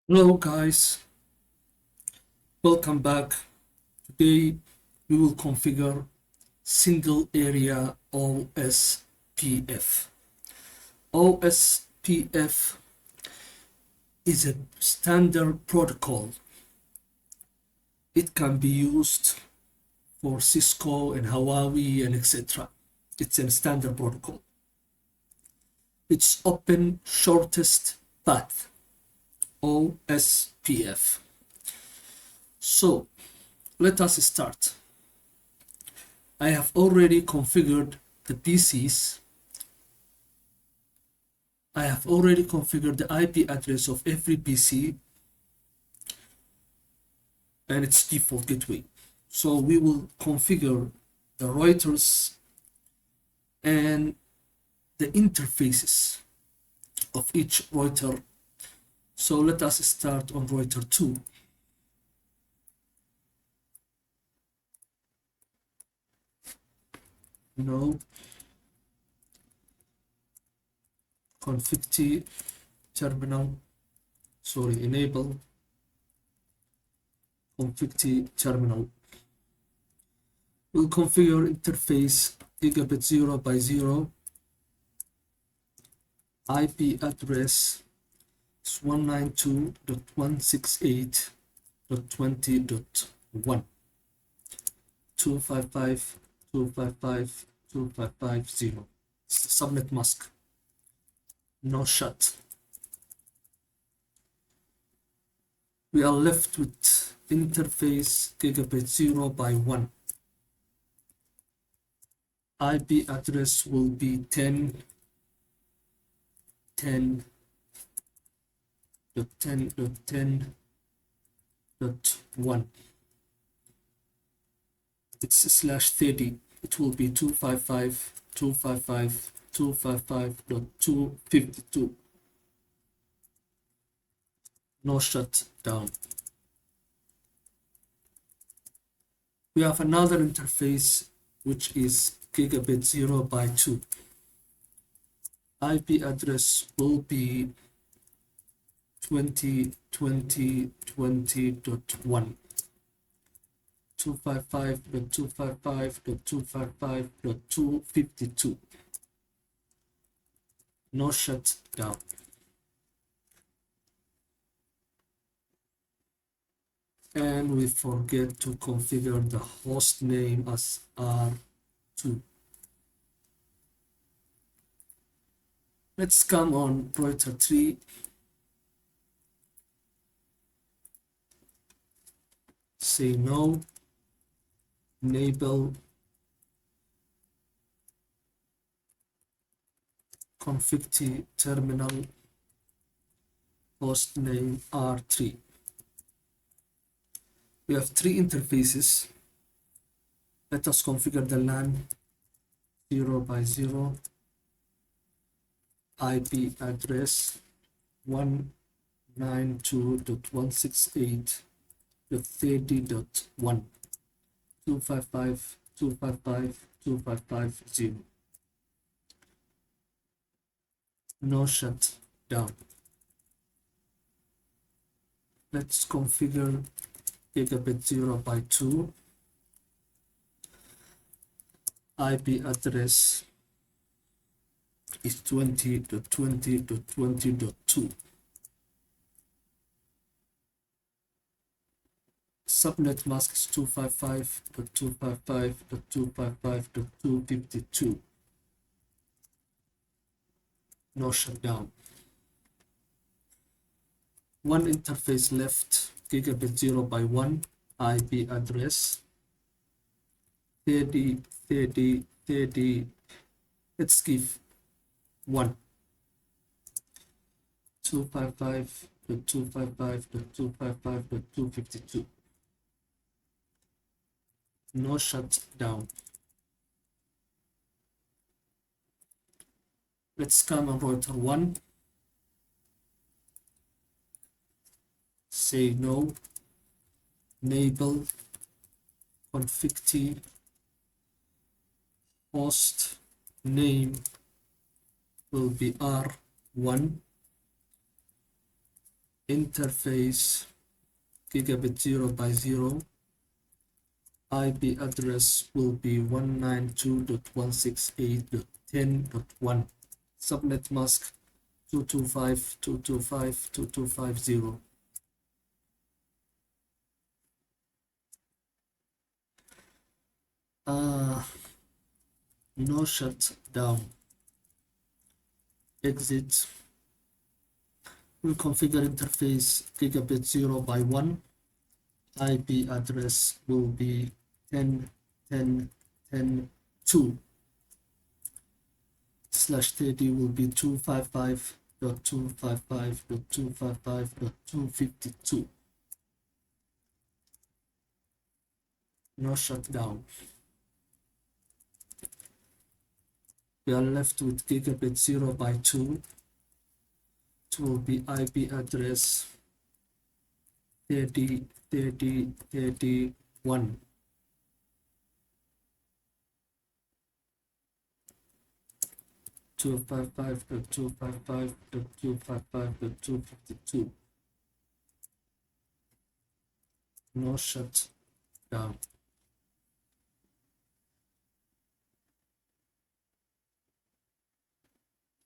Hello guys, welcome back. Today we will configure Single Area OSPF. OSPF is a standard protocol. It can be used for Cisco and Huawei and etc. It's a standard protocol. It's open shortest path, OSPF. So let us start. I have already configured the PCs. I have already configured the IP address of every PC and its default gateway. So we will configure the routers and the interfaces of each router. So let us start on router 2. No. Config terminal. Enable config terminal. We'll configure interface gigabit 0 by 0. IP address is 192.168.20.1 255.255.255.0. It's the subnet mask. No shut. We are left with interface gigabit 0 by 1. IP address will be 10.10.10.10.1. It's /30. It will be 255.255.252. No shutdown. We have another interface which is gigabit 0 by 2. IP address will be 20.20.20.1 255.255.255.252. No shutdown. And we forget to configure the host name as R2. Let's come on router 3. Say no. Enable config terminal host name R3. We have 3 interfaces. Let us configure the LAN 0 by 0. IP address 192.168.30.1 255.255.255.0. No shutdown. Let's configure gigabit 0 by 2. IP address is 20.20.20.2. Subnet mask is 255.255.255.252. No shutdown. One interface left, gigabit 0 by 1, IP address 30. Let's give 1. 255.255.255.252. No shutdown. Let's come on router 1. Say no. Enable config host name will be R1. interface gigabit 0 by 0. IP address will be 192.168.10.1. Subnet mask 225.225.225.0. No shutdown. Exit. We'll configure interface gigabit 0 by 1. IP address will be 10.10.10.2. /30 will be 255.255.255.252. No shutdown. We are left with gigabit 0 by 2. It will be IP address 30.30.31. .255.255.255.252. No shutdown.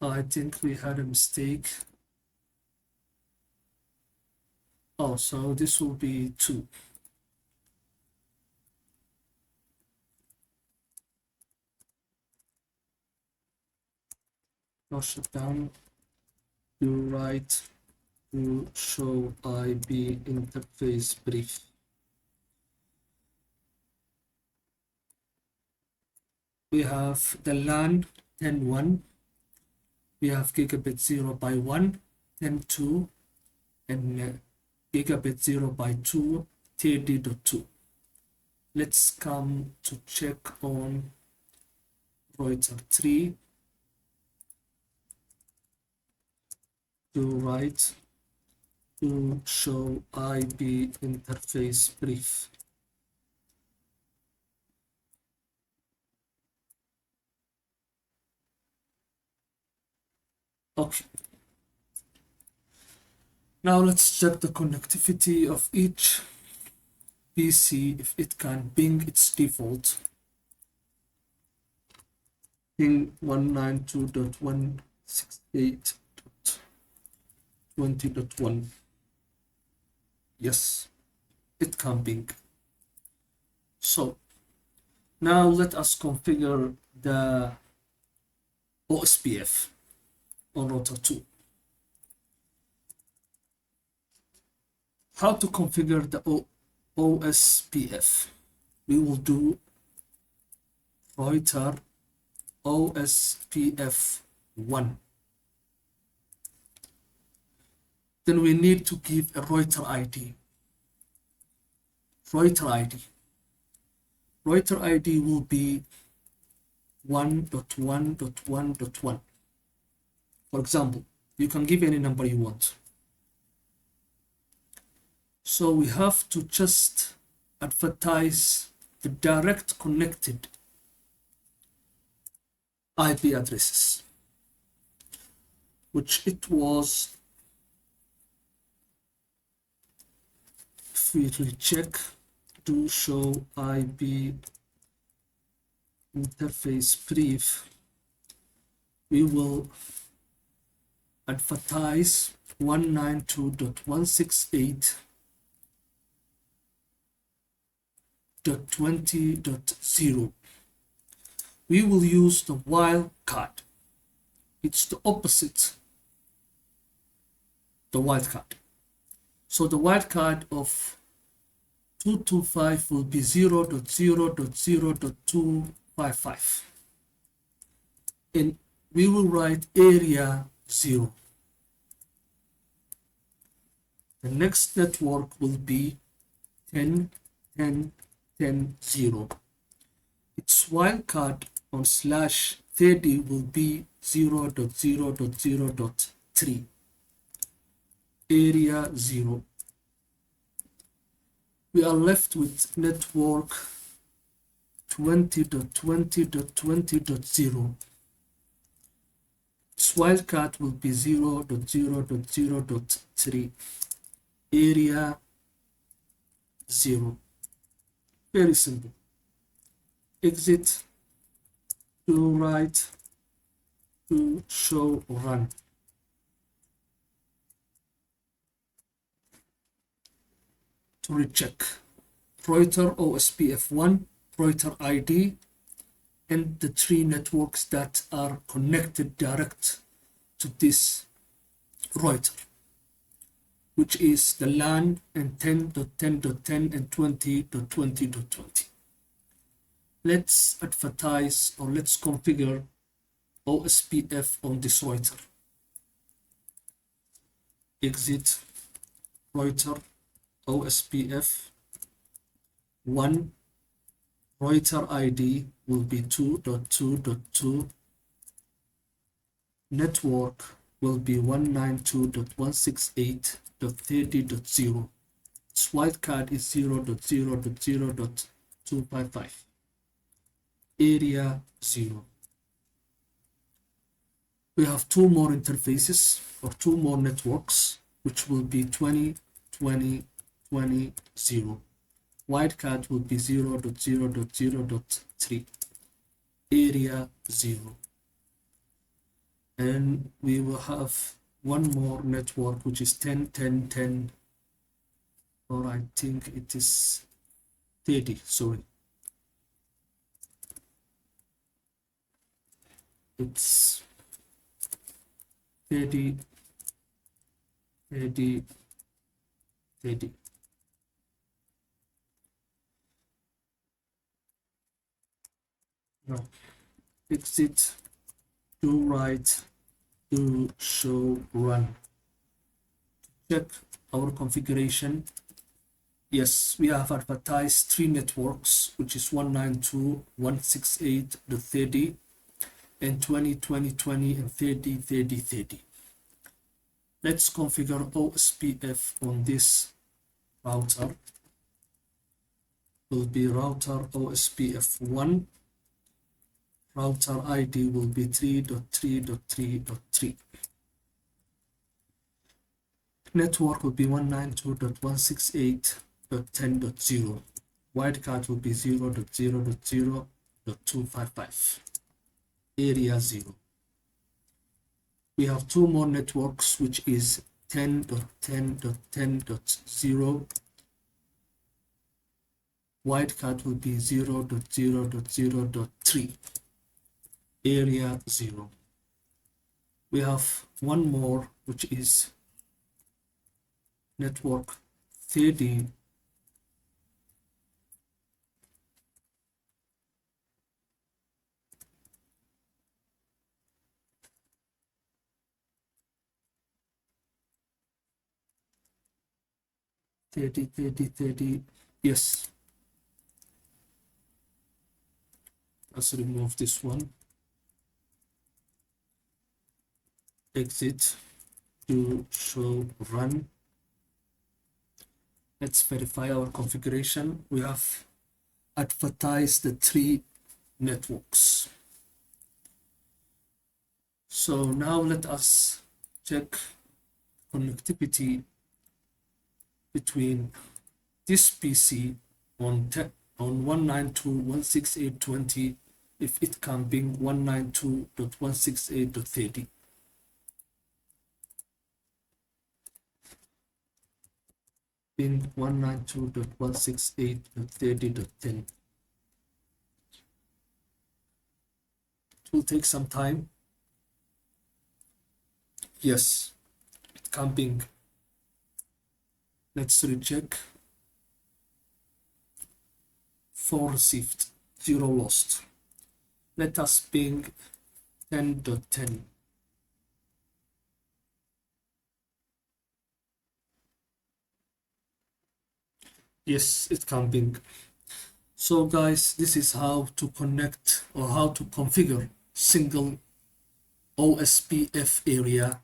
I think we had a mistake. Oh, so this will be 2. No shutdown. You write to show IP interface brief. We have the LAN 10.1. We have gigabit 0 by 1, 10.2, and gigabit 0 by 2, 30.2. Let's come to check on router 3. To write to show IP interface brief. Okay. Now let's check the connectivity of each PC if it can ping its default. Ping 192.168.20.1. Yes, it can ping. So now let us configure the OSPF on router 2. How to configure the OSPF? We will do router OSPF 1. Then we need to give a router ID. Router ID. Router ID will be 1.1.1.1. For example, you can give any number you want. So we have to just advertise the direct connected IP addresses, which it was, if we check, to show IP interface brief, we will advertise 192.168.20.0. We will use the wildcard. It's the opposite, the wildcard. So the wildcard of 225 will be 0.0.0.255. And we will write area 0. The next network will be 10.10.10.0. Its wildcard on /30 will be 0.0.0.3. Area 0. We are left with network 20.20.20.0. Its wildcard will be 0.0.0.3. area 0. Very simple. Exit, to right, to show, run. To recheck router OSPF 1, router ID, and the 3 networks that are connected direct to this router, which is the LAN and 10.10.10 and 20.20.20. Let's advertise, or let's configure OSPF on this router. Exit router OSPF 1, router ID will be 2.2.2, network will be 192.168.30.0, its wildcard is 0.0.0.255, area 0. We have 2 more interfaces, or 2 more networks, which will be 20, 20, 20, 0. Wildcard will be 0.0.0.3, area 0. And we will have 1 more network, which is 10, 10, 10, or I think it is 30, sorry. It's 30, 30, 30. Now, exit, to right, to show, run. Check our configuration. Yes, we have advertised 3 networks, which is 192.168.30 and 20, 20, 20 and 30, 30, 30. Let's configure OSPF on this router. Will be router OSPF 1. Router ID will be 3.3.3.3. Network will be 192.168.10.0. Wildcard will be 0.0.0.255. Area 0. We have 2 more networks, which is 10.10.10.0. Wildcard will be 0.0.0.3. Area 0. We have 1 more, which is network 30. Yes. Let's remove this one. Exit, to show, run. Let's verify our configuration. We have advertised the 3 networks. So now let us check connectivity between this PC on 192.168.20 if it can ping 192.168.30. Ping 192.168.30.10. It will take some time. Yes, it can ping. Let's recheck. 4 received, 0 lost. Let us ping 10.10. Yes, it can ping. So guys, this is how to connect, or how to configure single OSPF area